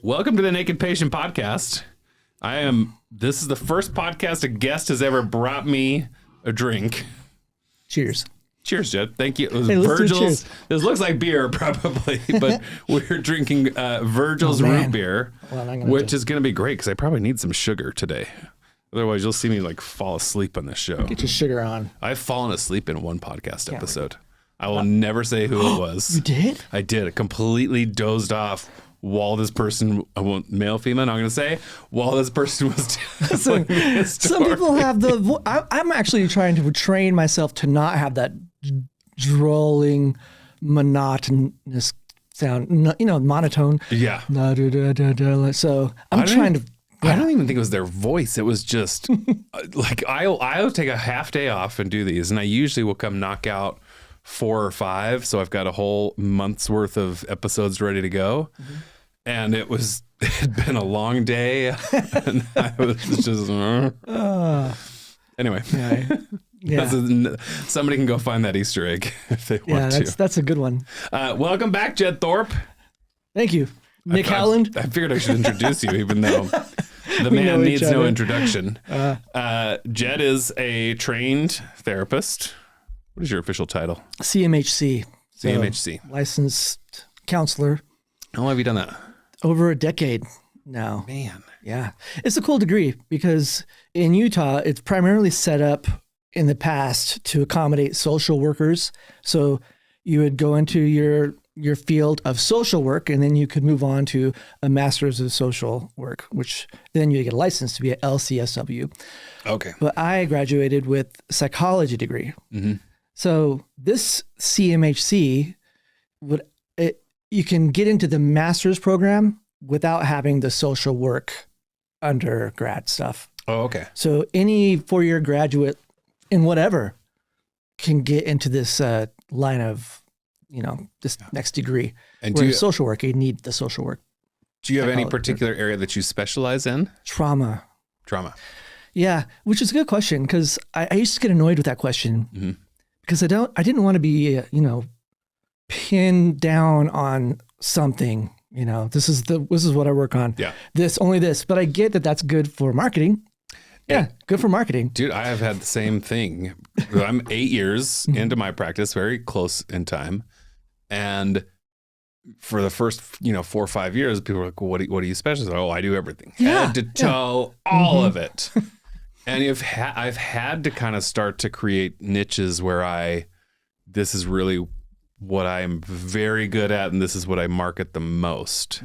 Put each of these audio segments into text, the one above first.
Welcome to the Naked Patient Podcast. This is the first podcast a guest has ever brought me a drink. Cheers. Cheers, Jed. Thank you. It was Hey, let's do Virgil's. cheers. This looks like beer, probably, but we're drinking Virgil's root beer, which is going to be great because I probably need some sugar today. Otherwise, you'll see me like fall asleep on this show. Get your sugar on. I've fallen asleep in one podcast episode. I will never say who it was. You did? I did. I completely dozed off while this person, I won't male, female, I'm going to say, while this person was telling me a story. Some people have the. I'm actually trying to train myself to not have that drolling, monotonous sound. Monotone. Yeah. So I'm trying to. I don't even think it was their voice. It was just like I'll take a half day off and do these, and I usually will come knock out 4 or 5, so I've got a whole month's worth of episodes ready to go. Mm-hmm. And it had been a long day, and I was just anyway. Yeah. Somebody can go find that Easter egg if they want to. Yeah, that's a good one. Welcome back, Jed Thorpe. Thank you, Nick Howland. I figured I should introduce you, even though the man needs no introduction. Jed is a trained therapist. What is your official title? CMHC. CMHC. Licensed counselor. How long have you done that? Over a decade now. Man. Yeah. It's a cool degree because in Utah, it's primarily set up in the past to accommodate social workers. So you would go into your field of social work, and then you could move on to a master's of social work, which then you get a license to be an LCSW. Okay. But I graduated with a psychology degree. Mm-hmm. So this CMHC you can get into the master's program without having the social work undergrad stuff. Oh, okay. So any 4-year graduate in whatever can get into this line of, this next degree. And social work, you need the social work. Do you have any particular area that you specialize in? Trauma. Yeah, which is a good question because I used to get annoyed with that question because I didn't want to be, pinned down on something. This is what I work on. Yeah. Only this, but I get that that's good for marketing. Yeah, good for marketing. Dude, I have had the same thing. I'm 8 years into my practice, very close in time. And for the first, 4 or 5 years, people were like, well, what do you specialize in? Oh, I do everything. Yeah. Head to toe, all of it. And I've had to kind of start to create niches where this is really what I'm very good at, and this is what I market the most.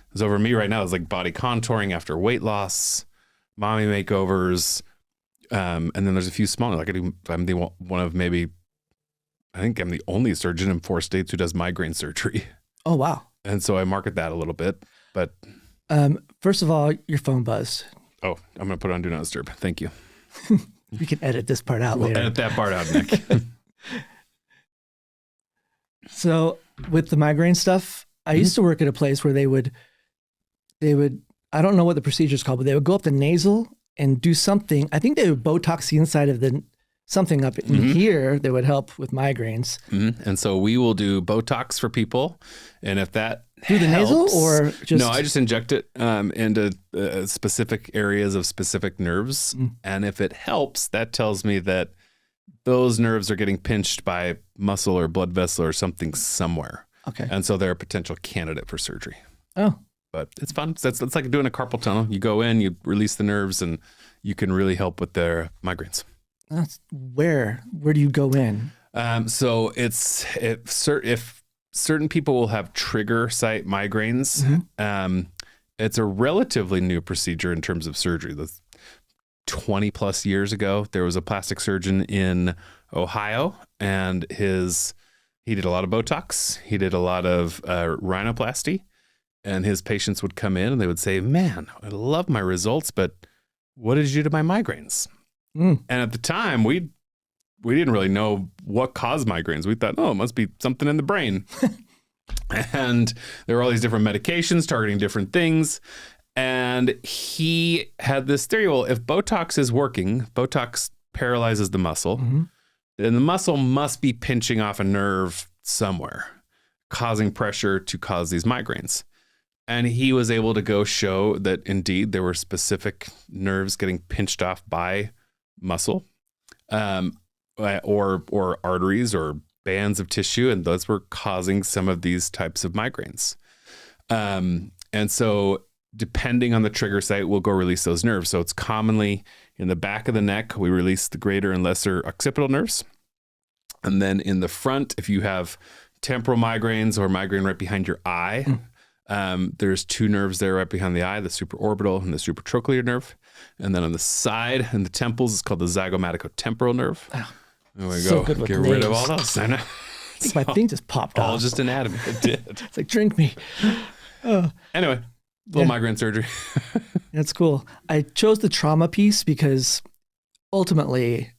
Because over me right now is like body contouring after weight loss, mommy makeovers, and then there's a few smaller. Like I'm the one of maybe, I think I'm the only surgeon in 4 states who does migraine surgery. Oh wow! And so I market that a little bit. But first of all, your phone buzzed. Oh, I'm gonna put it on Do Not Disturb. Thank you. We can edit this part out later. Edit that part out, Nick. So with the migraine stuff, I used to work at a place where they would, I don't know what the procedure is called, but they would go up the nasal and do something. I think they would Botox the inside of something up in here that would help with migraines. And so we will do Botox for people. And if that through the nasal or just... No, I just inject it into specific areas of specific nerves. And if it helps, that tells me that those nerves are getting pinched by muscle or blood vessel or something somewhere. Okay. And so they're a potential candidate for surgery. Oh. But it's fun. It's like doing a carpal tunnel. You go in, you release the nerves, and you can really help with their migraines. Where do you go in? So if certain people will have trigger site migraines, it's a relatively new procedure in terms of surgery. That's 20 plus years ago, there was a plastic surgeon in Ohio, and he did a lot of Botox. He did a lot of rhinoplasty, and his patients would come in and they would say, man, I love my results, but what did you do to my migraines? And at the time, we didn't really know what caused migraines. We thought, oh, it must be something in the brain. And there were all these different medications targeting different things. And he had this theory, well, if Botox is working, Botox paralyzes the muscle, then the muscle must be pinching off a nerve somewhere, causing pressure to cause these migraines. And he was able to go show that indeed there were specific nerves getting pinched off by muscle, or arteries or bands of tissue, and those were causing some of these types of migraines. And so depending on the trigger site, we'll go release those nerves. So it's commonly in the back of the neck, we release the greater and lesser occipital nerves. And then in the front, if you have temporal migraines or migraine right behind your eye, there's two nerves there right behind the eye, the supraorbital and the supratrochlear nerve. And then on the side and the temples, it's called the zygomaticotemporal nerve. Oh, there we so go. good with Get rid of names. all those. I know. I think my thing just popped All off. just anatomy. It did. It's like, drink me. Oh, Anyway, little migraine surgery. that's cool. I chose the trauma piece because ultimately,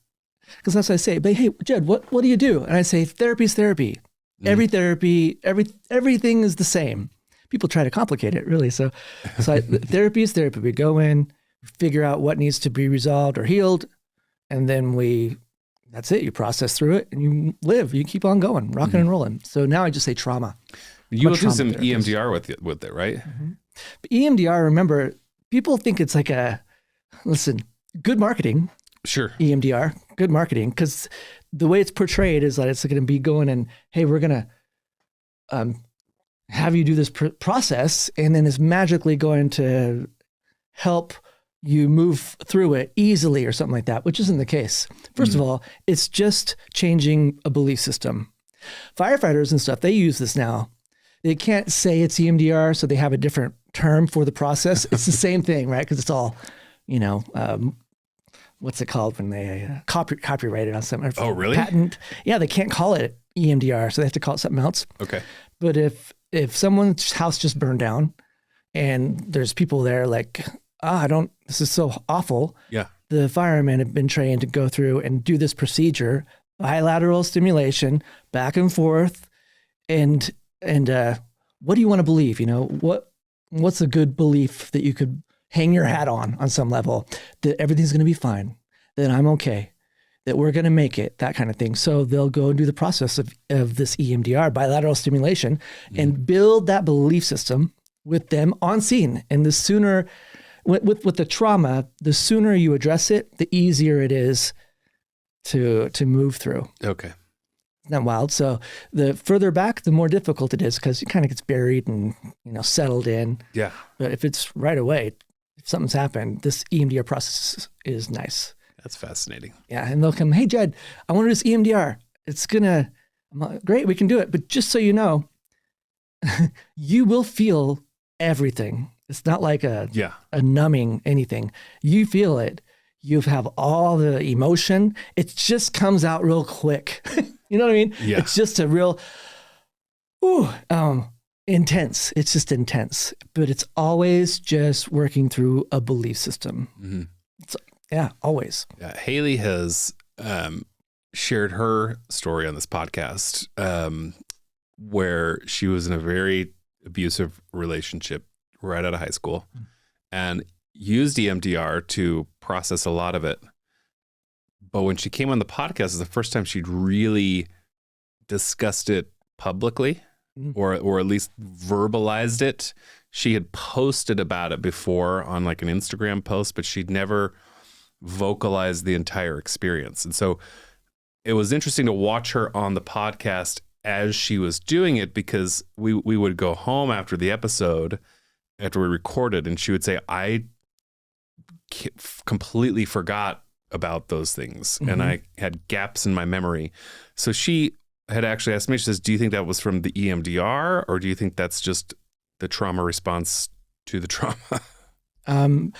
because that's what I say, but hey, Jed, what do you do? And I say, therapy's therapy. Every therapy, everything is the same. People try to complicate it, really. So therapy is therapy. We go in, figure out what needs to be resolved or healed, and then that's it. You process through it and you live. You keep on going, rocking and rolling. So now I just say trauma. You will do trauma some therapist. EMDR with it, right? But EMDR, remember, people think it's like good marketing. Sure. EMDR, good marketing, because the way it's portrayed is that it's going to be going and, hey, we're going to have you do this process, and then it's magically going to help you move through it easily or something like that, which isn't the case. First of all, it's just changing a belief system. Firefighters and stuff, they use this now. They can't say it's EMDR, so they have a different term for the process. It's the same thing, right? Because it's all, what's it called when they copyrighted on something? Oh, really? Patent. Yeah, they can't call it EMDR, so they have to call it something else. Okay. But if someone's house just burned down and there's people there like, this is so awful. Yeah. The firemen have been trained to go through and do this procedure, bilateral stimulation, back and forth. And what do you want to believe? What's a good belief that you could hang your hat on some level, that everything's going to be fine, that I'm okay, that we're going to make it, that kind of thing. So they'll go and do the process of this EMDR, bilateral stimulation, and build that belief system with them on scene. And the sooner, with the trauma, the sooner you address it, the easier it is to move through. Okay. Isn't that wild? So the further back, the more difficult it is because it kind of gets buried and settled in. Yeah. But if it's right away, if something's happened, this EMDR process is nice. That's fascinating. Yeah, and they'll come, hey, Jed, I want to do this EMDR. I'm like, great, we can do it. But just so you know, you will feel everything. It's not like a numbing anything. You feel it. You have all the emotion. It just comes out real quick. You know what I mean? Yeah. It's just a real, intense. It's just intense. But it's always just working through a belief system. Mm-hmm. Yeah, always. Yeah, Haley has shared her story on this podcast where she was in a very abusive relationship right out of high school and used EMDR to process a lot of it. But when she came on the podcast, it was the first time she'd really discussed it publicly or at least verbalized it. She had posted about it before on like an Instagram post, but she'd never vocalize the entire experience. And so it was interesting to watch her on the podcast as she was doing it, because we would go home after the episode, after we recorded, and she would say, I completely forgot about those things. And I had gaps in my memory. So she had actually asked me, she says, do you think that was from the EMDR, or do you think that's just the trauma response to the trauma?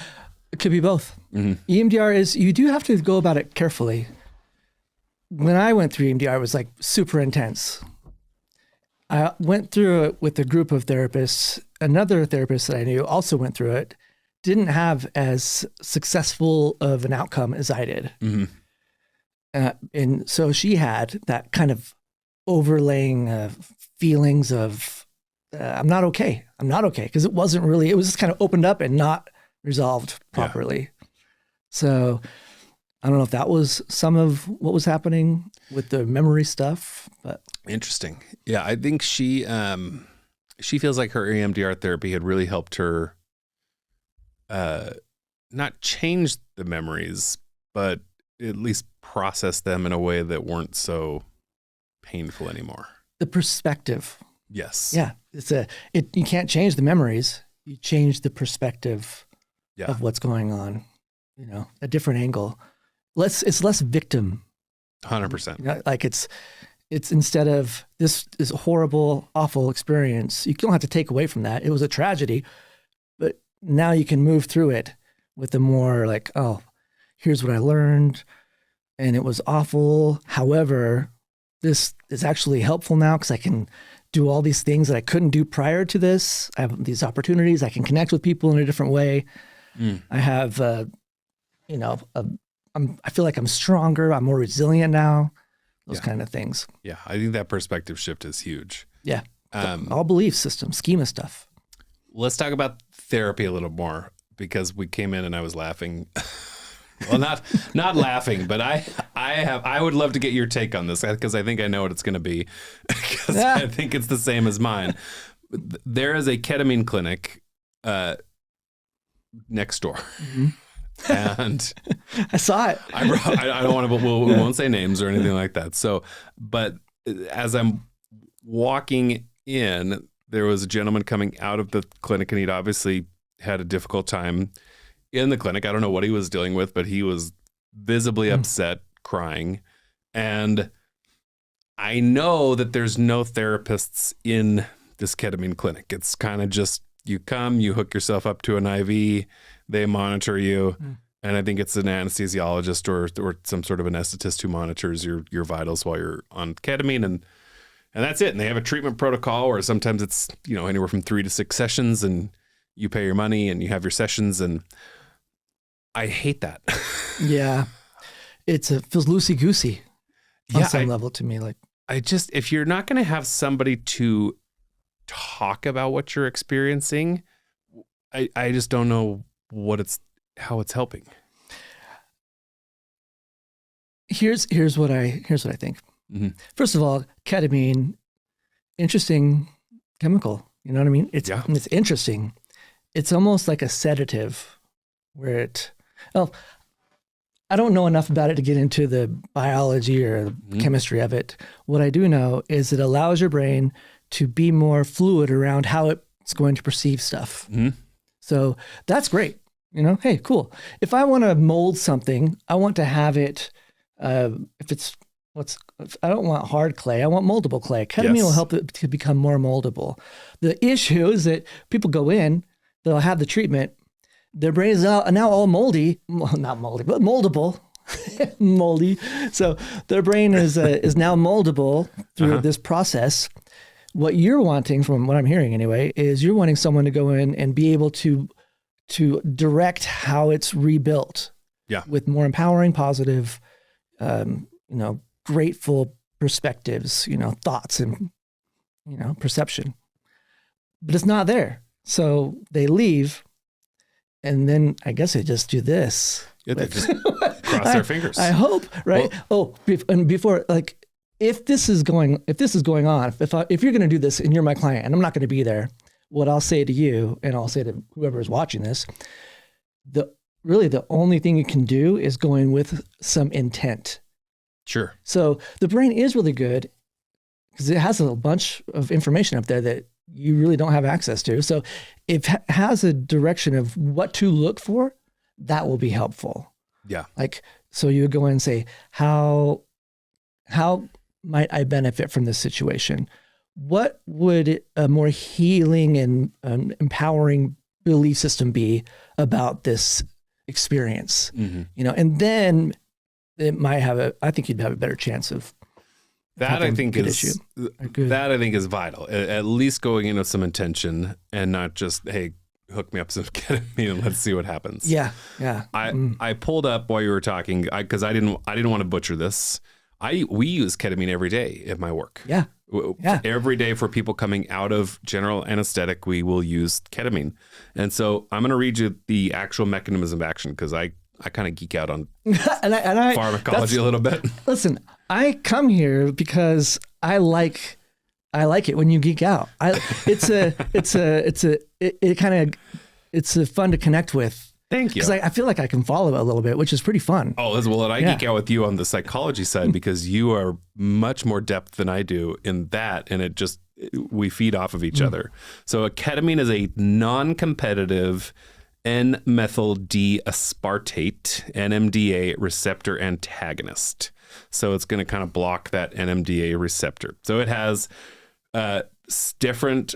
It could be both. EMDR is, you do have to go about it carefully. When I went through EMDR, it was like super intense. I went through it with a group of therapists. Another therapist that I knew also went through it, didn't have as successful of an outcome as I did. And so she had that kind of overlaying feelings of, I'm not okay. Because it wasn't really, it was just kind of opened up and not resolved properly. Yeah. So I don't know if that was some of what was happening with the memory stuff, but interesting. Yeah, I think she she feels like her EMDR therapy had really helped her not change the memories, but at least process them in a way that weren't so painful anymore. The perspective. Yes. Yeah. You can't change the memories. You change the perspective of what's going on, a different angle. It's less victim. 100%. Like it's instead of this is a horrible, awful experience, you don't have to take away from that. It was a tragedy, but now you can move through it with a more like, oh, here's what I learned and it was awful. However, this is actually helpful now because I can do all these things that I couldn't do prior to this. I have these opportunities. I can connect with people in a different way. I have, I feel like I'm stronger. I'm more resilient now. Those kind of things. Yeah, I think that perspective shift is huge. Yeah, all belief system, schema stuff. Let's talk about therapy a little more because we came in and I was laughing. Well, not laughing, but I would love to get your take on this because I think I know what it's going to be because I think it's the same as mine. There is a ketamine clinic next door. Mm-hmm. And I saw it. I don't want to, we won't say names or anything like that. So, but as I'm walking in, there was a gentleman coming out of the clinic and he'd obviously had a difficult time in the clinic. I don't know what he was dealing with, but he was visibly upset, crying. And I know that there's no therapists in this ketamine clinic. It's kind of just, you come, you hook yourself up to an IV, they monitor you. And I think it's an anesthesiologist or some sort of anesthetist who monitors your vitals while you're on ketamine. And that's it. And they have a treatment protocol where sometimes it's, anywhere from 3 to 6 sessions and you pay your money and you have your sessions. And I hate that. Yeah. It feels loosey-goosey on some level to me. Like, if you're not going to have somebody to talk about what you're experiencing, I just don't know how it's helping. Here's what I think. Mm-hmm. First of all, ketamine, interesting chemical. You know what I mean? It's interesting. It's almost like a sedative where I don't know enough about it to get into the biology or the chemistry of it. What I do know is it allows your brain to be more fluid around how it's going to perceive stuff. Mm-hmm. So that's great. Hey, cool. If I want to mold something, I want to have it, I don't want hard clay. I want moldable clay. Ketamine will help it to become more moldable. The issue is that people go in, they'll have the treatment. Their brain is now all moldy, well, not moldy, but moldable, moldy. So their brain is now moldable through this process. What you're wanting, from what I'm hearing anyway, is you're wanting someone to go in and be able to direct how it's rebuilt. Yeah. With more empowering, positive, grateful perspectives, thoughts and, perception. But it's not there. So they leave. And then I guess they just do this. Yeah, they just cross their fingers. I hope, right? Well, and before, like, if this is going on, if you're going to do this and you're my client and I'm not going to be there, what I'll say to you, and I'll say to whoever is watching this, really the only thing you can do is go in with some intent. Sure. So the brain is really good because it has a bunch of information up there that you really don't have access to. So if it has a direction of what to look for, that will be helpful. Yeah. Like, so you would go in and say, how might I benefit from this situation? What would a more healing and empowering belief system be about this experience? Mm-hmm. And then it might I think you'd have a better chance of that. I think is vital. At least going in with some intention and not just, hey, hook me up some ketamine and let's see what happens. Yeah. I pulled up while you were talking because I didn't want to butcher this. We use ketamine every day at my work. Yeah. Every day for people coming out of general anesthetic, we will use ketamine. And so I'm going to read you the actual mechanism of action because I kind of geek out on pharmacology a little bit. Listen, I come here because I like I like it when you geek out. It's fun to connect with. Thank you. Because I feel like I can follow it a little bit, which is pretty fun. Oh, well, and I geek out with you on the psychology side because you are much more depth than I do in that, and we feed off of each other. So ketamine is a non-competitive N-methyl D-aspartate, NMDA receptor antagonist. So it's going to kind of block that NMDA receptor. So it has different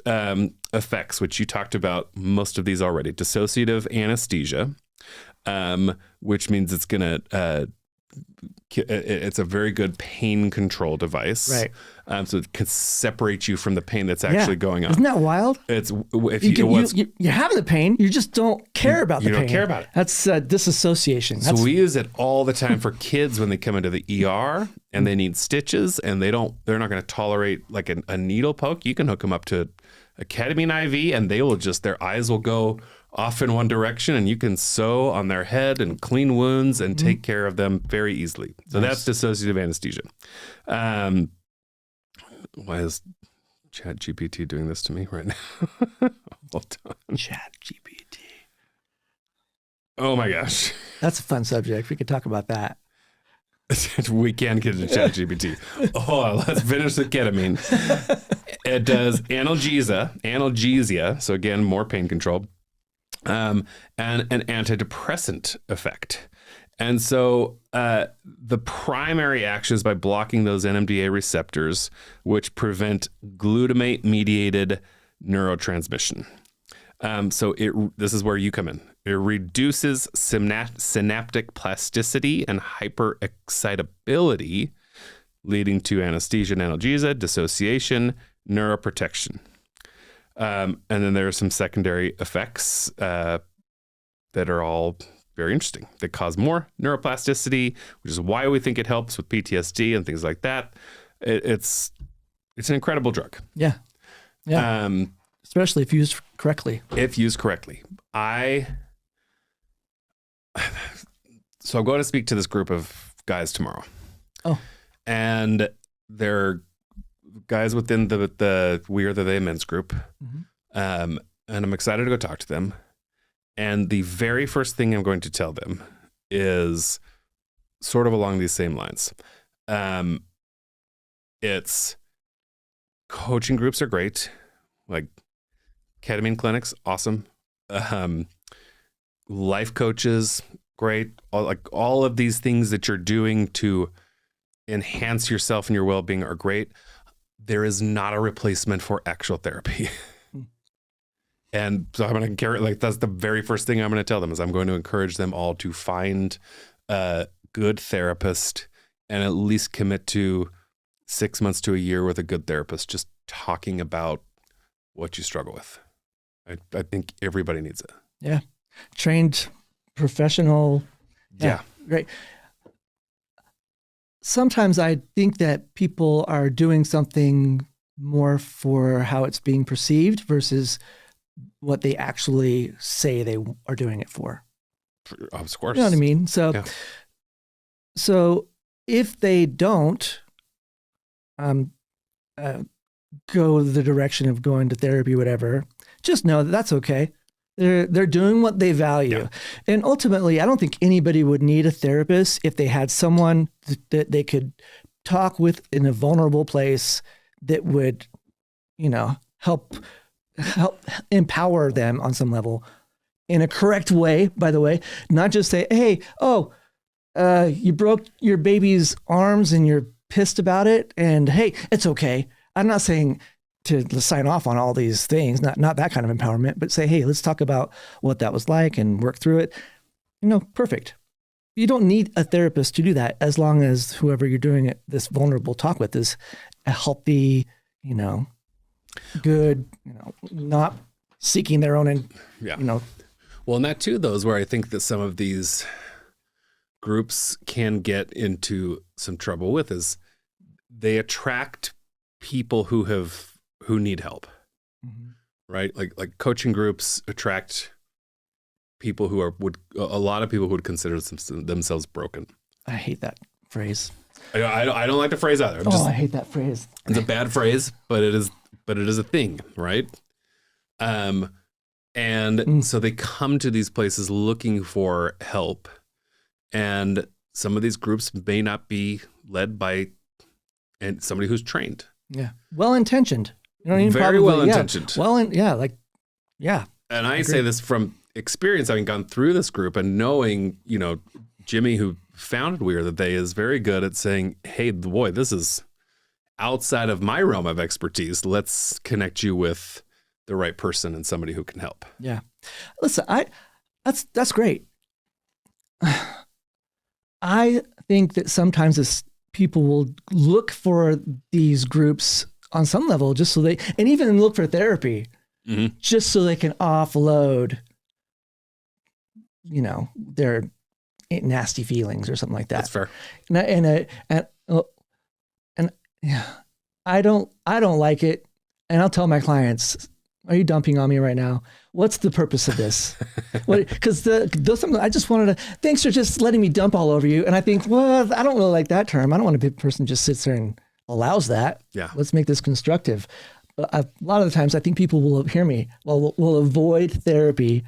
effects, which you talked about most of these already. Dissociative anesthesia, which means it's going to it's a very good pain control device. Right. So it can separate you from the pain that's actually going on. Isn't that wild? It's you're having the pain, you just don't care about the pain. You don't care about it. That's disassociation. So we use it all the time for kids when they come into the ER and they need stitches and they're not going to tolerate like a needle poke. You can hook them up to a ketamine IV and their eyes will go off in one direction and you can sew on their head and clean wounds and take care of them very easily. So that's dissociative anesthesia. Why is ChatGPT doing this to me right now? Hold on. ChatGPT. Oh my gosh. That's a fun subject. We could talk about that. We can get into ChatGPT. Let's finish the ketamine. It does analgesia. So again, more pain control. And an antidepressant effect. And so the primary action is by blocking those NMDA receptors, which prevent glutamate-mediated neurotransmission. So this is where you come in. It reduces synaptic plasticity and hyperexcitability, leading to anesthesia and analgesia, dissociation, neuroprotection. And then there are some secondary effects that are all very interesting. They cause more neuroplasticity, which is why we think it helps with PTSD and things like that. It's an incredible drug. Yeah. Especially if used correctly. If used correctly. So I'm going to speak to this group of guys tomorrow. Oh. And they're guys within the We Are the They men's group. Mm-hmm. And I'm excited to go talk to them. And the very first thing I'm going to tell them is sort of along these same lines. It's coaching groups are great. Like ketamine clinics, awesome. Life coaches, great. All of these things that you're doing to enhance yourself and your well-being are great. There is not a replacement for actual therapy. And so I'm going to carry, that's the very first thing I'm going to tell them is I'm going to encourage them all to find a good therapist and at least commit to 6 months to a year with a good therapist, just talking about what you struggle with. I think everybody needs it. Yeah. Trained professional. Yeah. Great. Sometimes I think that people are doing something more for how it's being perceived versus what they actually say they are doing it for. Of course. You know what I mean? So if they don't go the direction of going to therapy, whatever, just know that that's okay. They're doing what they value. Yeah. And ultimately, I don't think anybody would need a therapist if they had someone that they could talk with in a vulnerable place that would, help empower them on some level in a correct way, by the way, not just say, hey, you broke your baby's arms and you're pissed about it. And hey, it's okay. I'm not saying to sign off on all these things, not that kind of empowerment, but say, hey, let's talk about what that was like and work through it. Perfect. You don't need a therapist to do that as long as whoever you're doing it, this vulnerable talk with is a healthy, good, not seeking their own, Well, and that too, though, is where I think that some of these groups can get into some trouble with is they attract people who need help, right? Like coaching groups attract people who a lot of people who would consider themselves broken. I hate that phrase. I don't like the phrase either. I hate that phrase. It's a bad phrase, but it is a thing, right? And so they come to these places looking for help, and some of these groups may not be led by somebody who's trained. Yeah, well intentioned. You know what I mean? Very Probably, well intentioned. Yeah. And I say this from experience, having gone through this group and knowing, Jimmy, who founded We Are the They, is very good at saying, hey, boy, this is outside of my realm of expertise. Let's connect you with the right person and somebody who can help. Yeah. Listen, that's great. I think that sometimes people will look for these groups on some level just so and even look for therapy just so they can offload, their nasty feelings or something like that. That's fair. And I don't like it. And I'll tell my clients, are you dumping on me right now? What's the purpose of this? Because I just wanted to, thanks for just letting me dump all over you. And I think, well, I don't really like that term. I don't want to be a person who just sits there and allows that. Yeah. Let's make this constructive. But a lot of the times I think people will hear me, will avoid therapy.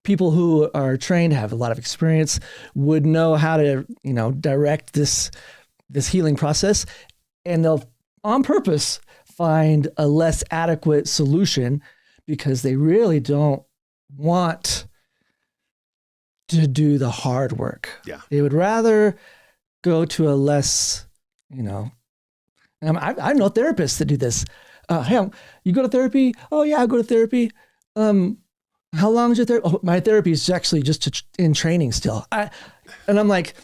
People who are trained, have a lot of experience, would know how to, direct this healing process. And they'll, on purpose, find a less adequate solution because they really don't want to do the hard work. Yeah. They would rather go to a less, I know therapists that do this. Hey, you go to therapy? Oh yeah, I go to therapy. How long is your therapy? Oh, my therapy is actually just in training still. And I'm like,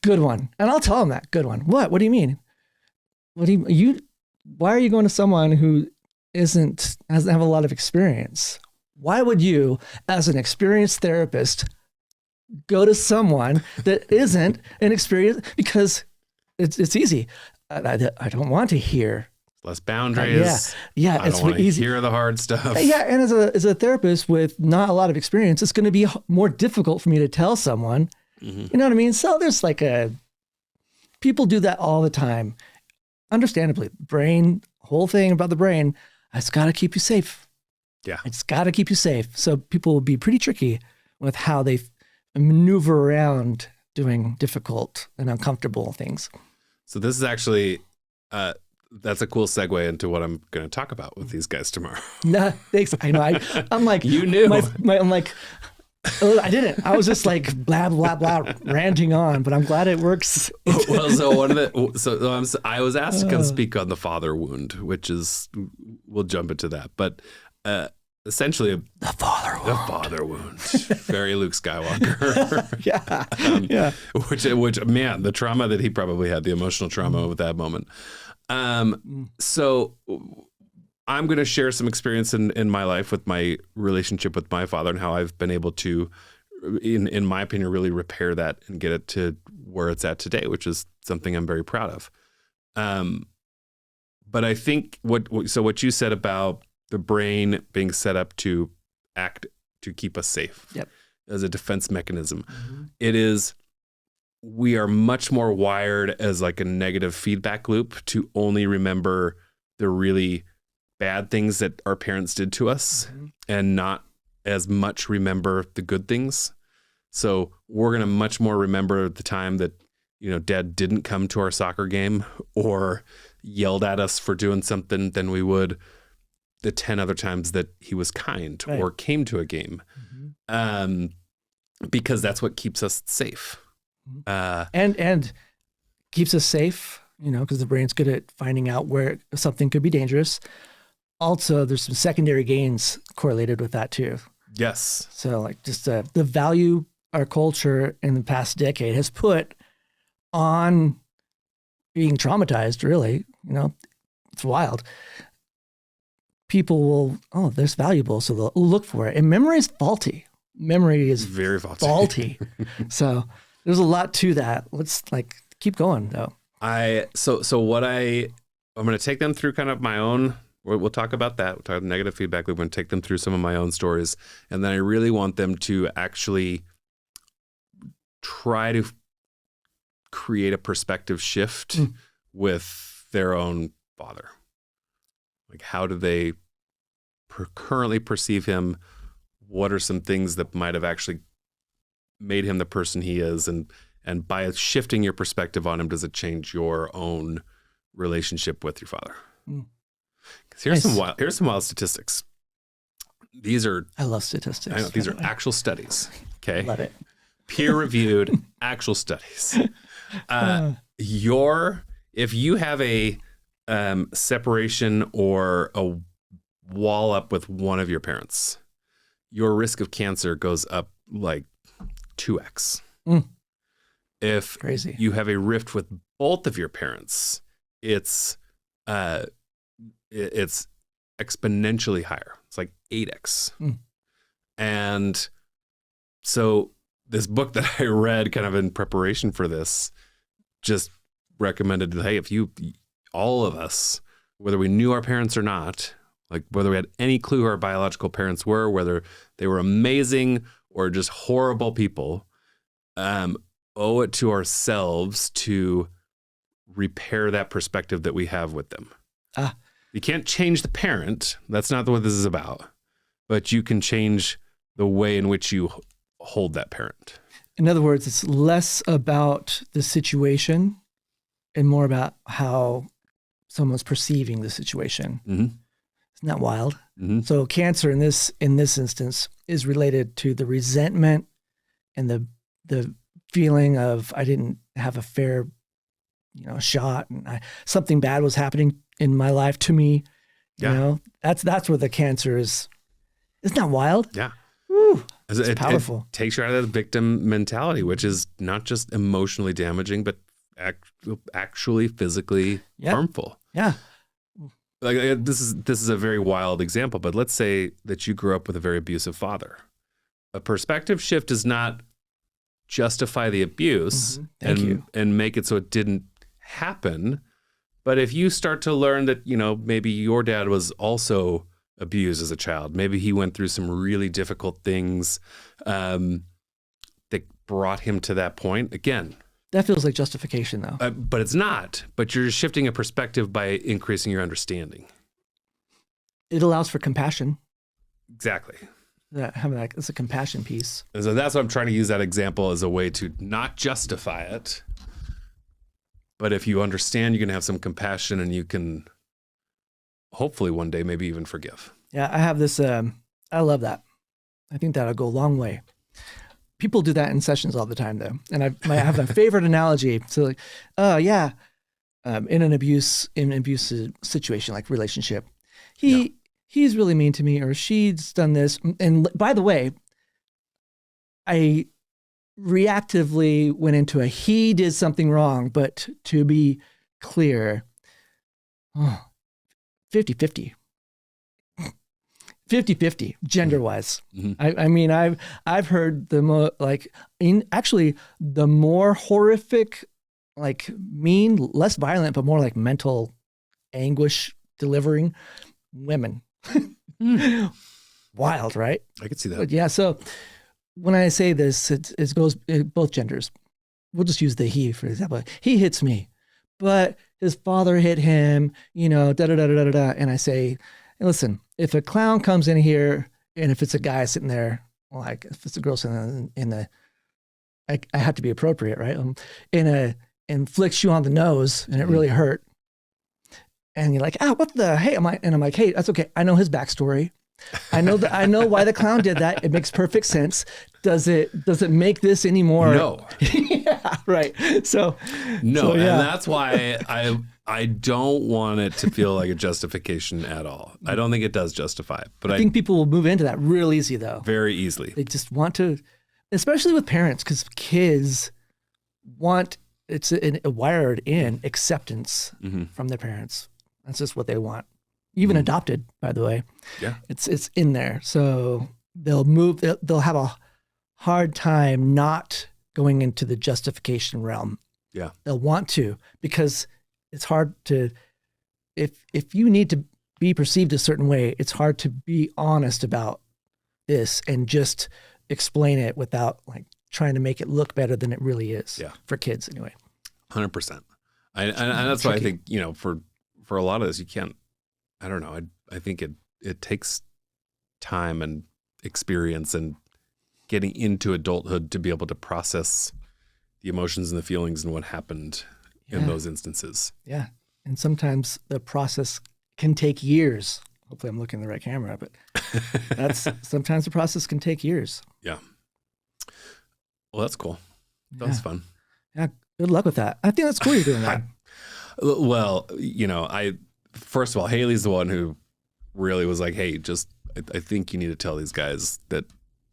good one. And I'll tell them that, good one. What do you mean? Why are you going to someone who doesn't have a lot of experience? Why would you, as an experienced therapist, go to someone that isn't an experienced? Because it's easy. I don't want to hear. Less boundaries. Yeah. I It's don't want to easy. hear the hard stuff. Yeah, and as a therapist with not a lot of experience, it's going to be more difficult for me to tell someone. You know what I mean? So there's people do that all the time. Understandably, whole thing about the brain, it's got to keep you safe. Yeah. It's got to keep you safe. So people will be pretty tricky with how they maneuver around doing difficult and uncomfortable things. So this is actually, that's a cool segue into what I'm going to talk about with these guys tomorrow. Nah, thanks. I know. I'm like, You knew. I'm like, oh, I didn't. I was just like blah blah blah ranting on, but I'm glad it works. Well, so I was asked to come speak on the father wound, which is, we'll jump into that, but essentially The father wound. very Luke Skywalker. Yeah. Which man, the trauma that he probably had, the emotional trauma of that moment. So I'm going to share some experience in my life with my relationship with my father and how I've been able to, in my opinion, really repair that and get it to where it's at today, which is something I'm very proud of. But I think what you said about the brain being set up to act to keep us safe as a defense mechanism, we are much more wired as like a negative feedback loop to only remember the really bad things that our parents did to us and not as much remember the good things. So we're going to much more remember the time that, dad didn't come to our soccer game or yelled at us for doing something than we would the 10 other times that he was kind or came to a game. Because that's what keeps us safe. And keeps us safe, because the brain's good at finding out where something could be dangerous. Also, there's some secondary gains correlated with that too. Yes. So like just the value our culture in the past decade has put on being traumatized, really, it's wild. People will, this valuable, so they'll look for it. And memory is faulty. Memory is very faulty. So there's a lot to that. Let's keep going though. I'm going to take them through kind of my own. We'll talk about that. We'll talk about negative feedback. We're going to take them through some of my own stories. And then I really want them to actually try to create a perspective shift with their own father? Like, how do they currently perceive him? What are some things that might have actually made him the person he is? And by shifting your perspective on him, does it change your own relationship with your father? Because here's some wild statistics. I love statistics. I know, these are actual studies. Okay. Love it. Peer-reviewed actual studies. If you have a separation or a wall up with one of your parents, your risk of cancer goes up like 2x. If Crazy. You have a rift with both of your parents, it's exponentially higher. It's like 8x. And so this book that I read kind of in preparation for this just recommended, hey, all of us, whether we knew our parents or not, like whether we had any clue who our biological parents were, whether they were amazing or just horrible people, owe it to ourselves to repair that perspective that we have with them. You can't change the parent. That's not what this is about. But you can change the way in which you hold that parent. In other words, it's less about the situation and more about how someone's perceiving the situation. Isn't that wild? So cancer in this instance is related to the resentment and the feeling of I didn't have a fair, shot, and something bad was happening in my life to me. That's where the cancer is. Isn't that wild? Yeah. Woo. It's powerful. It takes you out of the victim mentality, which is not just emotionally damaging, but actually physically harmful. Yeah. Like this is a very wild example, but let's say that you grew up with a very abusive father. A perspective shift does not justify the abuse and make it so it didn't happen. But if you start to learn that, maybe your dad was also abused as a child, maybe he went through some really difficult things that brought him to that point. Again, that feels like justification, though. But it's not. But you're shifting a perspective by increasing your understanding. It allows for compassion. Exactly. It's a compassion piece. And so that's why I'm trying to use that example as a way to not justify it. But if you understand, you can have some compassion and you can hopefully one day maybe even forgive. Yeah, I have this. I love that. I think that'll go a long way. People do that in sessions all the time, though. And I have a favorite analogy. So, like, in an abusive situation, like relationship, he's really mean to me, or she's done this. And by the way, I reactively went into he did something wrong, but to be clear, 50-50. 50-50 gender-wise. I mean, I've heard the more horrific, like mean, less violent, but more like mental anguish delivering women. Wild, right? I could see that. But yeah, so when I say this, it goes both genders. We'll just use the he, for example. He hits me, but his father hit him, da-da-da-da-da-da. And I say, hey, listen, if a clown comes in here and if it's a guy sitting there, like if it's a girl sitting I have to be appropriate, right? And flicks you on the nose and it really hurt. And you're like, what the, hey, I'm like, hey, that's okay. I know his backstory. I know why the clown did that. It makes perfect sense. Does it make this any more? No. Yeah, right. So no, so, yeah. And that's why I don't want it to feel like a justification at all. I don't think it does justify it. But I think people will move into that real easy, though. Very easily. They just want to, especially with parents, because kids want, it's a wired in acceptance from their parents. That's just what they want. Even adopted, by the way. Yeah. It's in there. So they'll have a hard time not going into the justification realm. Yeah. They'll want to, because it's hard to, if you need to be perceived a certain way, it's hard to be honest about this and just explain it without like trying to make it look better than it really is. Yeah. For kids anyway. 100%. And that's why I think, you know, for a lot of this, you can't, I don't know. I think it takes time and experience and getting into adulthood to be able to process the emotions and the feelings and what happened in those instances. Yeah. And sometimes the process can take years. Hopefully I'm looking at the right camera, but sometimes the process can take years. Yeah. Well, that's cool. That was fun. Yeah. Good luck with that. I think that's cool you're doing that. Well, you know, first of all, Haley's the one who really was like, hey, I think you need to tell these guys that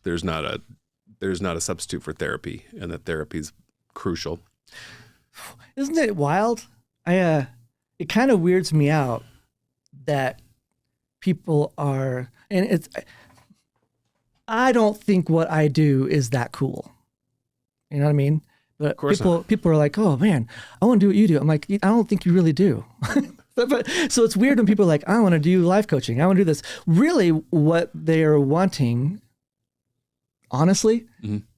there's not a substitute for therapy and that therapy is crucial. Isn't it wild? It kind of weirds me out that people are, and I don't think what I do is that cool. You know what I mean? But people are like, oh man, I want to do what you do. I'm like, I don't think you really do. So it's weird when people are like, I want to do life coaching. I want to do this. Really what they are wanting, honestly,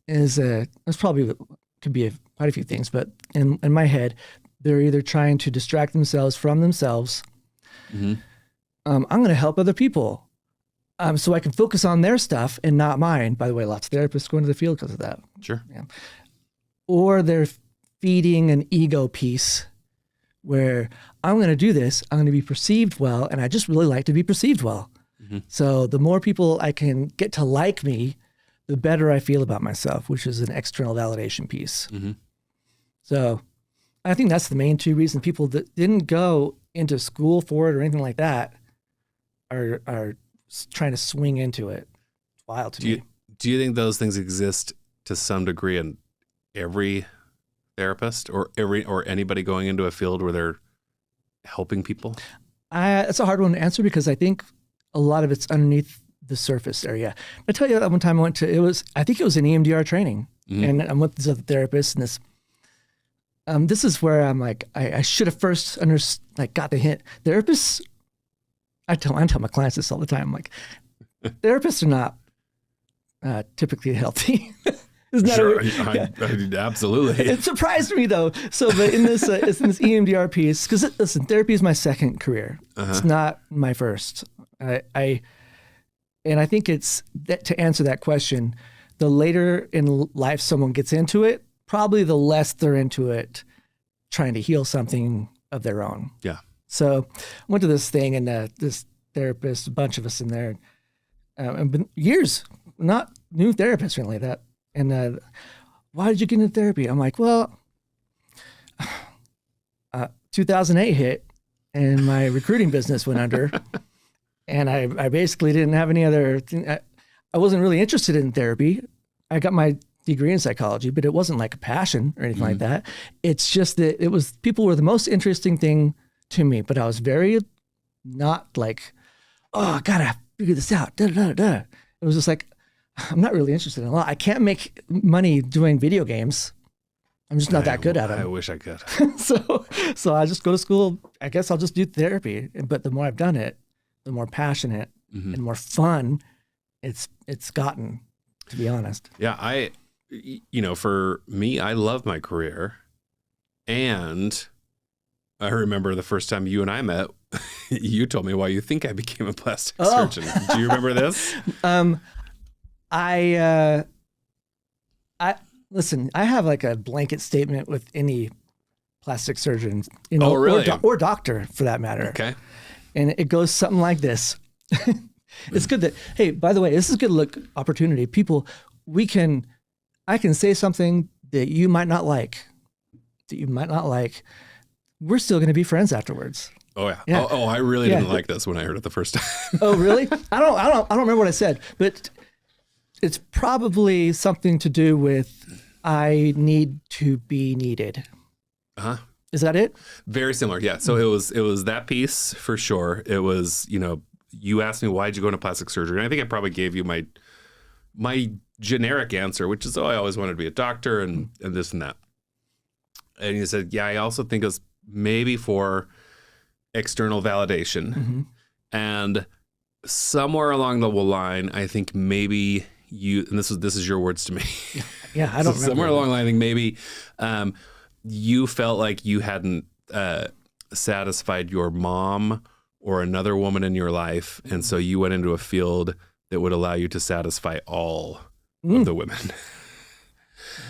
is that's probably could be quite a few things, but in my head, they're either trying to distract themselves from themselves. I'm going to help other people so I can focus on their stuff and not mine. By the way, lots of therapists go into the field because of that. Sure. Yeah. Or they're feeding an ego piece where I'm going to do this, I'm going to be perceived well, and I just really like to be perceived well. So the more people I can get to like me, the better I feel about myself, which is an external validation piece. So I think that's the main two reasons people that didn't go into school for it or anything like that are trying to swing into it. It's wild to me. Do you think those things exist to some degree in every therapist or anybody going into a field where they're helping people? It's a hard one to answer because I think a lot of it's underneath the surface area. I tell you that one time I think it was an EMDR training, and I'm with this other therapist, and this is where I'm like, I should have first got the hint. Therapists, I tell my clients this all the time. I'm like, therapists are not typically healthy. Isn't that sure, absolutely. It surprised me though. So, but in this EMDR piece, because listen, therapy is my second career. It's not my first. I think it's that to answer that question, the later in life someone gets into it, probably the less they're into it, trying to heal something of their own. Yeah. So, I went to this thing, and this therapist, a bunch of us in there, and been years, not new therapists really that. And why did you get into therapy? I'm like, well, 2008 hit and my recruiting business went under. And I basically didn't have any other thing. I wasn't really interested in therapy. I got my degree in psychology, but it wasn't like a passion or anything like that. It's just that people were the most interesting thing to me, but I was very not like, oh, I gotta figure this out. Da, da, da, da. It was just like, I'm not really interested in a lot. I can't make money doing video games. I'm just not that good at them. I wish I could. So I just go to school. I guess I'll just do therapy. But the more I've done it, the more passionate and more fun it's gotten, to be honest. Yeah, for me, I love my career. And I remember the first time you and I met, you told me why you think I became a plastic surgeon. Do you remember this? Listen, I have like a blanket statement with any plastic surgeon, really? or doctor for that matter. Okay. And it goes something like this. It's good that, hey, by the way, this is a good opportunity. People, I can say something that you might not like, We're still going to be friends afterwards. Oh yeah. Oh, I really didn't like this when I heard it the first time. Oh, really? I don't remember what I said, but it's probably something to do with I need to be needed. Is that it? Very similar. Yeah. So it was that piece for sure. It was, you asked me, why'd you go into plastic surgery? And I think I probably gave you my generic answer, which is, I always wanted to be a doctor and this and that. And you said, yeah, I also think it was maybe for external validation. And somewhere along the line, I think maybe you, and this is your words to me. Yeah, I don't remember. Somewhere along the line, I think maybe you felt like you hadn't satisfied your mom or another woman in your life, and so you went into a field that would allow you to satisfy all of the women.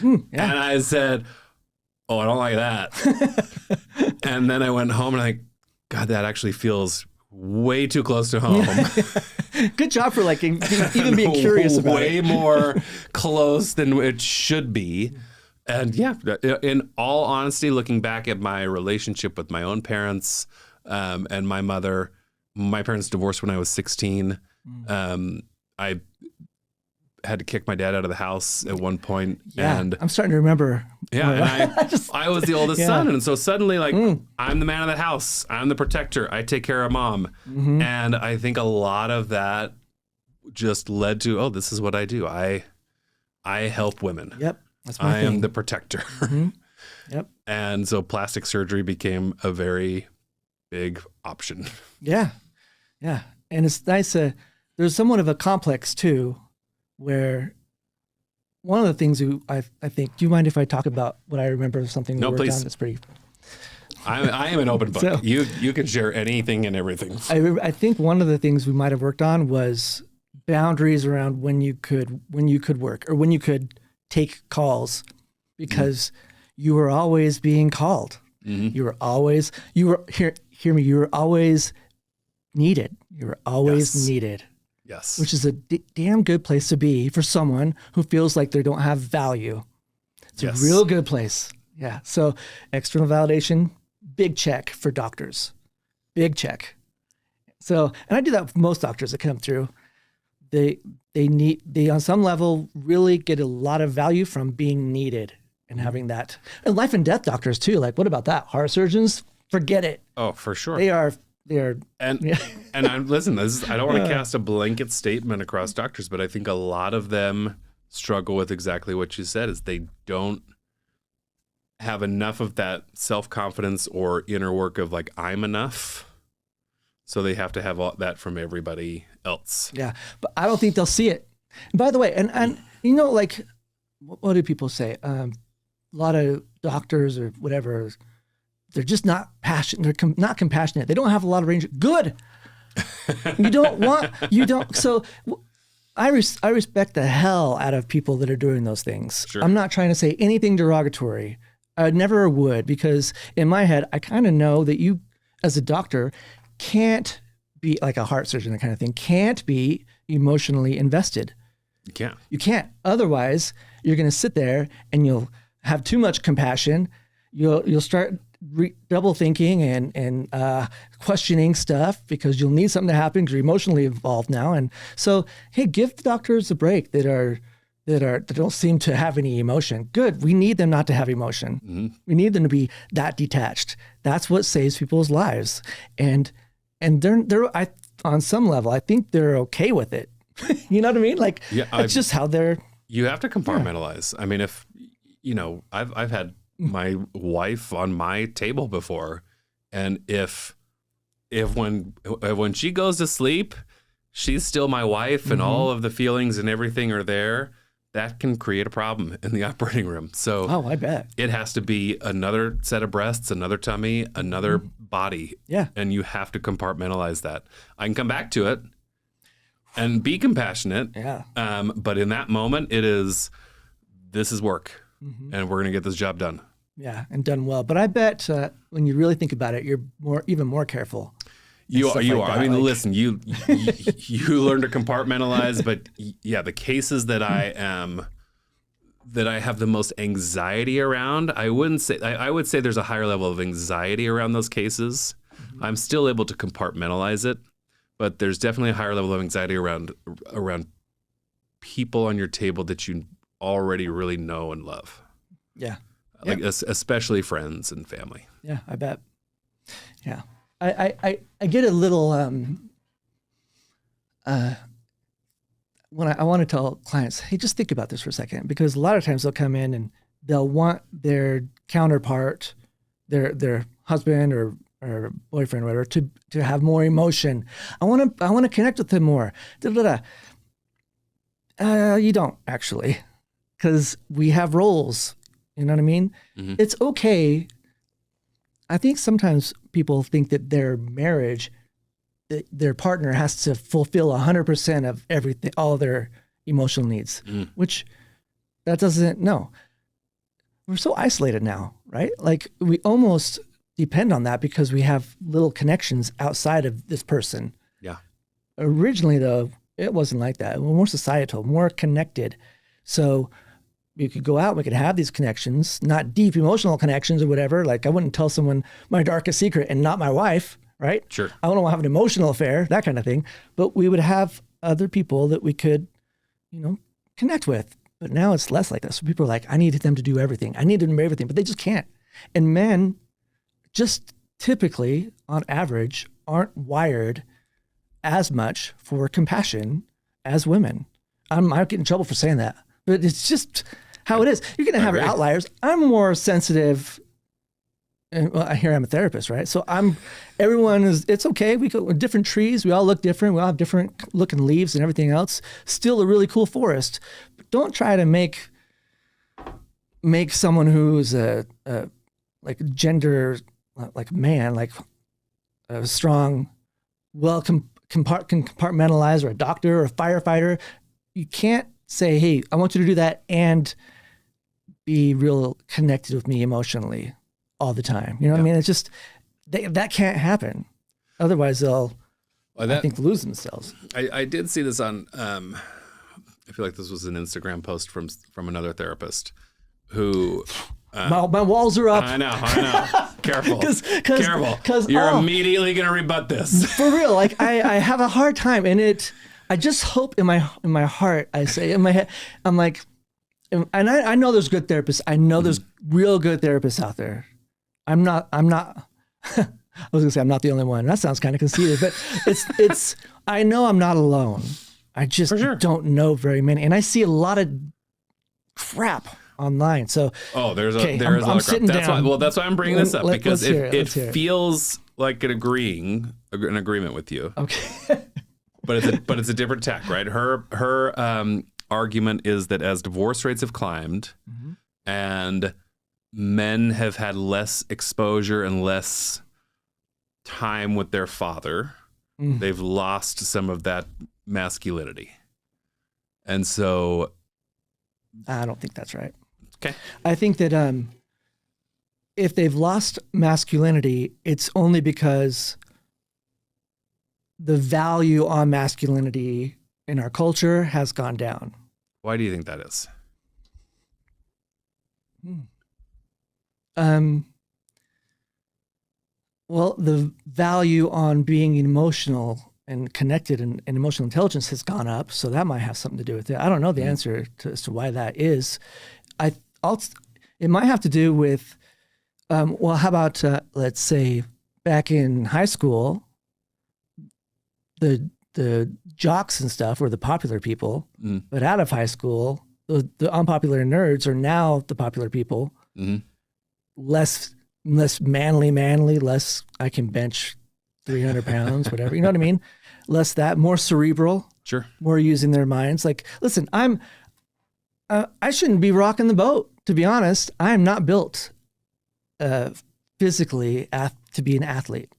Yeah. And I said, oh, I don't like that. And then I went home and God, that actually feels way too close to home. Good job for like even being curious about way it. more close than it should be. And yeah, in all honesty, looking back at my relationship with my own parents and my mother, my parents divorced when I was 16. I had to kick my dad out of the house at one point. Yeah, and I'm starting to remember. yeah, and I was the oldest Yeah. son. And so suddenly, like, I'm the man of the house. I'm the protector. I take care of mom. And I think a lot of that just led to, oh, this is what I do. I help women. Yep. That's my I thing. am the protector. Yep. And so plastic surgery became a very big option. Yeah. Yeah. And it's nice. There's somewhat of a complex too, where one of the things I think, do you mind if I talk about what I remember of something No, we worked please. on that's pretty, I am an open book. So- you can share anything and everything. I think one of the things we might have worked on was boundaries around when you could work or when you could take calls, because you were always being called. You were always hear me. You were always needed. You were always Yes. needed, Yes. which is a damn good place to be for someone who feels like they don't have value. It's Yes. a real good place. Yeah. So external validation, big check for doctors, big check. So, and I do that with most doctors that come through. They on some level really get a lot of value from being needed and having that. And life and death doctors too. Like, what about that? Heart surgeons, forget it. Oh, for sure. They are. And I'm listen. I don't want to cast a blanket statement across doctors, but I think a lot of them struggle with exactly what you said: is they don't have enough of that self-confidence or inner work of like, I'm enough. So they have to have all that from everybody else. Yeah, but I don't think they'll see it. And by the way, and you know, like, what do people say? A lot of doctors or whatever, they're just not passionate. They're not compassionate. They don't have a lot of range. Good. You don't. So I respect the hell out of people that are doing those things. Sure. I'm not trying to say anything derogatory. I never would, because in my head, I kind of know that you, as a doctor, can't be like a heart surgeon, that kind of thing, can't be emotionally invested. You can't. You can't. Otherwise, you're going to sit there and you'll have too much compassion. You'll start double thinking and questioning stuff, because you'll need something to happen because you're emotionally involved now. And so, hey, give the doctors a break that don't seem to have any emotion. Good. We need them not to have emotion. We need them to be that detached. That's what saves people's lives. And they're on some level, I think they're okay with it. You know what I mean? Like, it's just how they're. You have to compartmentalize. I mean, if you know, I've had my wife on my table before, and if when she goes to sleep, she's still my wife, and all of the feelings and everything are there. That can create a problem in the operating room. So I bet. it has to be another set of breasts, another tummy, another body. Yeah. And you have to compartmentalize that. I can come back to it and be compassionate. Yeah. But in that moment, this is work, and we're going to get this job done. Yeah, and done well. But I bet when you really think about it, you're even more careful. You stuff are. like I that, mean, like- listen, you learn to compartmentalize, but yeah, the cases that I have the most anxiety around, I wouldn't say, I would say there's a higher level of anxiety around those cases. I'm still able to compartmentalize it, but there's definitely a higher level of anxiety around people on your table that you already really know and love. Yeah. Like especially friends and family. Yeah, I bet. Yeah. I get a little when I want to tell clients, hey, just think about this for a second, because a lot of times they'll come in and they'll want their counterpart, their husband or boyfriend or whatever, to have more emotion. I want to connect with them more. You don't actually, because we have roles. You know what I mean? Mhm. It's okay. I think sometimes people think that their marriage, their partner has to fulfill 100% of everything, all their emotional needs, which that doesn't, no. We're so isolated now, right? Like we almost depend on that because we have little connections outside of this person. Yeah. Originally, though, it wasn't like that. We're more societal, more connected. So we could go out, we could have these connections, not deep emotional connections or whatever. Like I wouldn't tell someone my darkest secret and not my wife, right? Sure. I don't want to have an emotional affair, that kind of thing. But we would have other people that we could, connect with. But now it's less like this. So people are like, I need them to do everything. I need them to do everything, but they just can't. And men just typically, on average, aren't wired as much for compassion as women. I might get in trouble for saying that, but it's just how it is. You're going to have outliers. I'm more sensitive. And well, here I'm a therapist, right? So it's okay. We go different trees. We all look different. We all have different looking leaves and everything else. Still a really cool forest. But don't try to make someone who's like gender, like man, like a strong, well compartmentalized, or a doctor or a firefighter. You can't say, hey, I want you to do that and be real connected with me emotionally all the time. You know what I mean? It's just, that can't happen. Otherwise they'll, I think, lose themselves. I did see this on, I feel like this was an Instagram post from another therapist who... my walls are up. I know. Careful. Careful. Because you're immediately going to rebut this. For real. Like I have a hard time, and I just hope in my heart, I say in my head, I'm like, and I know there's good therapists. I know there's real good therapists out there. I'm not, I was gonna say I'm not the only one. That sounds kind of conceited, but it's, I know I'm not alone. I just don't know very many. And I see a lot of crap online. So there's a lot of crap. That's why I'm bringing this up, because it feels like an agreement with you. Okay. but it's a different tack, right? Her argument is that as divorce rates have climbed and men have had less exposure and less time with their father, they've lost some of that masculinity. And so I don't think that's right. Okay. I think that if they've lost masculinity, it's only because the value on masculinity in our culture has gone down. Why do you think that is? Well, the value on being emotional and connected and emotional intelligence has gone up, so that might have something to do with it. I don't know the answer as to why that is. It might have to do with, well, how about let's say back in high school, the jocks and stuff were the popular people, but out of high school, the unpopular nerds are now the popular people. Less manly, less I can bench 300 pounds, whatever. You know what I mean? Less that, more cerebral. Sure. More using their minds. Like, listen, I shouldn't be rocking the boat, to be honest. I am not built physically to be an athlete.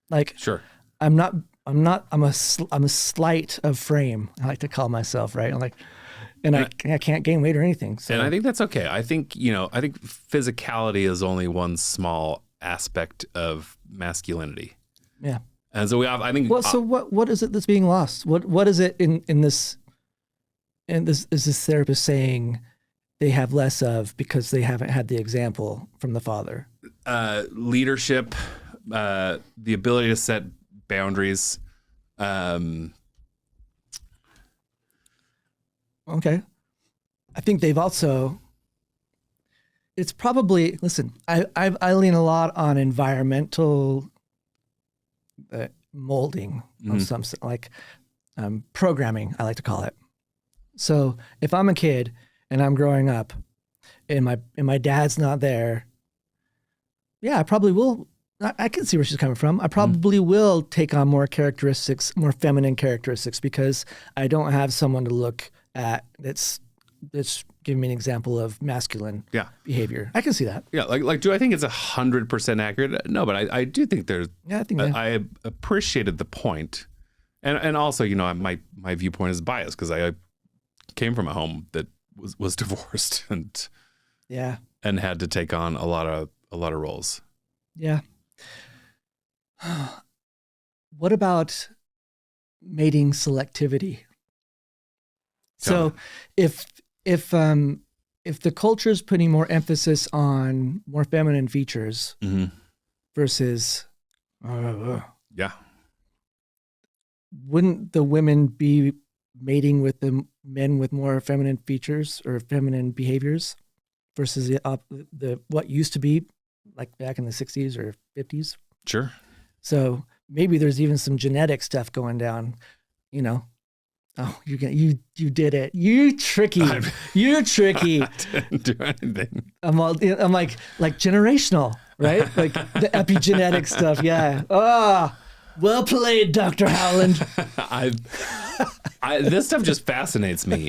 Like, sure. I'm a slight of frame. I like to call myself, right? I'm like, I can't gain weight or anything. So. And I think that's okay. I think physicality is only one small aspect of masculinity. Yeah. And so so what is it that's being lost? What is it in this is this therapist saying they have less of because they haven't had the example from the father? Leadership, the ability to set boundaries. Okay. I think they've also, it's probably, listen, I lean a lot on environmental molding of some, like programming, I like to call it. So if I'm a kid and I'm growing up and my dad's not there, yeah, I probably will. I can see where she's coming from. I probably will take on more characteristics, more feminine characteristics, because I don't have someone to look at that's it's giving me an example of masculine Yeah. behavior. I can see that. Yeah. Like, do I think it's 100% accurate? No, but I do think there's, Yeah, I think that. I appreciated the point. And also, my viewpoint is biased because I came from a home that was divorced and Yeah. had to take on a lot of roles. Yeah. What about mating selectivity? So if the culture is putting more emphasis on more feminine features versus Yeah. wouldn't the women be mating with the men with more feminine features or feminine behaviors versus the what used to be like back in the 60s or 50s? Sure. So maybe there's even some genetic stuff going down, Oh, you did it. You're tricky. You're tricky. I didn't do anything. I'm like generational, right? Like the epigenetic stuff. Yeah. Ah, well played, Dr. Howland. This stuff just fascinates me.